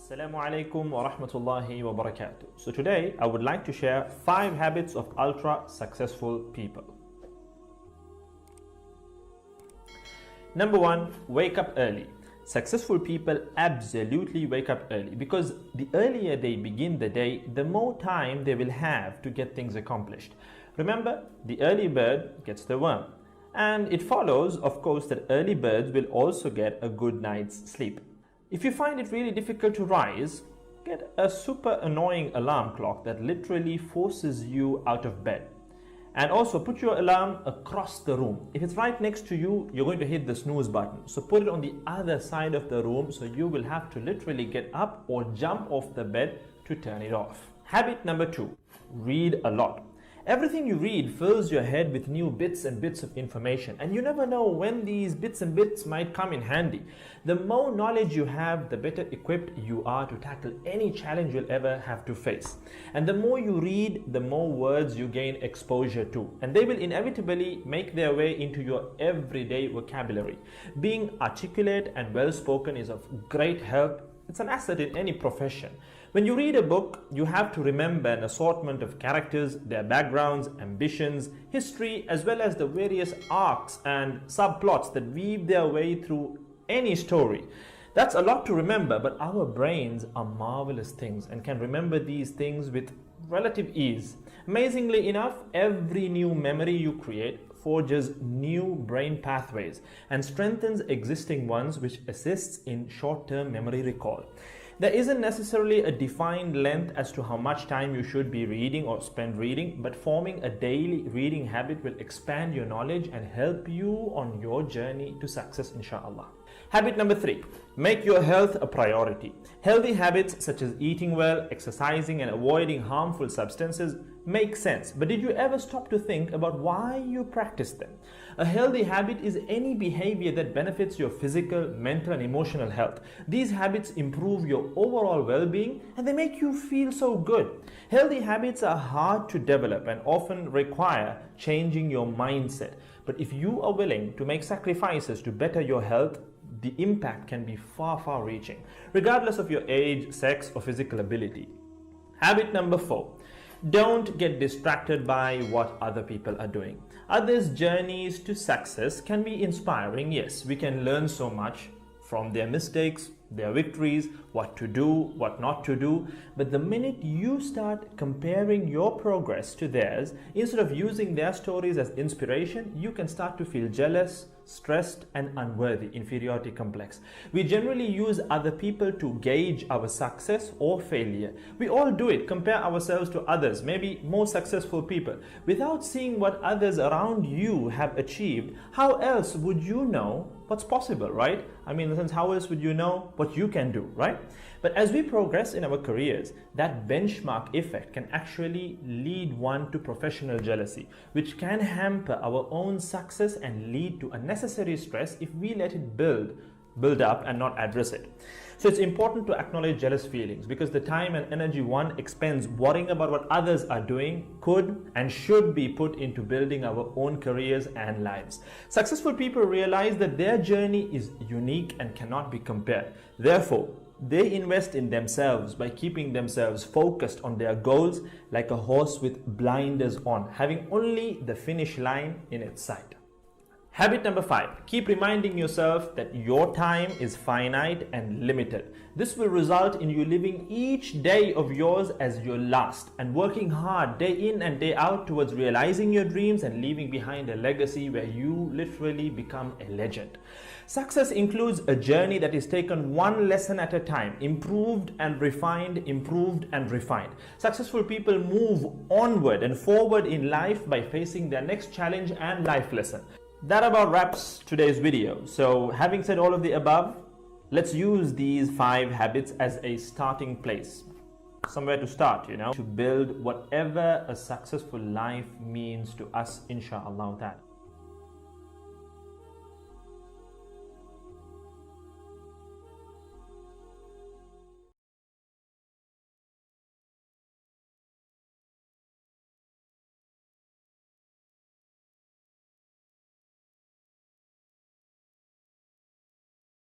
Assalamu alaikum wa rahmatullahi wa barakatuh. So today I would like to share 5 habits of ultra successful people. Number 1, wake up early. Successful people absolutely wake up early because the earlier they begin the day, the more time they will have to get things accomplished. Remember, the early bird gets the worm. And it follows, of course, that early birds will also get a good night's sleep. If you find it really difficult to rise, get a super annoying alarm clock that literally forces you out of bed. And also put your alarm across the room. If it's right next to you, you're going to hit the snooze button. So put it on the other side of the room so you will have to literally get up or jump off the bed to turn it off. Habit number 2, read a lot. Everything you read fills your head with new bits and bits of information, and you never know when these bits and bits might come in handy. The more knowledge you have, the better equipped you are to tackle any challenge you'll ever have to face. And the more you read, the more words you gain exposure to, and they will inevitably make their way into your everyday vocabulary. Being articulate and well-spoken is of great help. It's an asset in any profession. When you read a book, you have to remember an assortment of characters, their backgrounds, ambitions, history, as well as the various arcs and subplots that weave their way through any story. That's a lot to remember, but our brains are marvelous things and can remember these things with relative ease. Amazingly enough, every new memory you create forges new brain pathways and strengthens existing ones, which assists in short-term memory recall. There isn't necessarily a defined length as to how much time you should be reading or spend reading, but forming a daily reading habit will expand your knowledge and help you on your journey to success, inshallah. Habit number 3, make your health a priority. Healthy habits such as eating well, exercising, and avoiding harmful substances make sense, but did you ever stop to think about why you practice them? A healthy habit is any behavior that benefits your physical, mental, and emotional health. These habits improve your overall well-being and they make you feel so good. Healthy habits are hard to develop and often require changing your mindset. But if you are willing to make sacrifices to better your health, the impact can be far reaching, regardless of your age, sex, or physical ability. Habit number 4. Don't get distracted by what other people are doing. Others' journeys to success can be inspiring. Yes, we can learn so much from their mistakes, their victories, what to do, what not to do. But the minute you start comparing your progress to theirs, instead of using their stories as inspiration, you can start to feel jealous, stressed, and unworthy, inferiority complex. We generally use other people to gauge our success or failure. We all do it, compare ourselves to others, maybe more successful people. Without seeing what others around you have achieved, how else would you know what's possible, right? I mean, in the sense, how else would you know what you can do, right? But as we progress in our careers, that benchmark effect can actually lead one to professional jealousy, which can hamper our own success and lead to unnecessary stress if we let it build up and not address it. So it's important to acknowledge jealous feelings because the time and energy one expends worrying about what others are doing could and should be put into building our own careers and lives. Successful people realize that their journey is unique and cannot be compared. Therefore, they invest in themselves by keeping themselves focused on their goals like a horse with blinders on, having only the finish line in its sight. Habit number 5, keep reminding yourself that your time is finite and limited. This will result in you living each day of yours as your last and working hard day in and day out towards realizing your dreams and leaving behind a legacy where you literally become a legend. Success includes a journey that is taken one lesson at a time, improved and refined, improved and refined. Successful people move onward and forward in life by facing their next challenge and life lesson. That about wraps today's video. So having said all of the above, let's use these 5 habits as a starting place. Somewhere to start, to build whatever a successful life means to us, inshallah.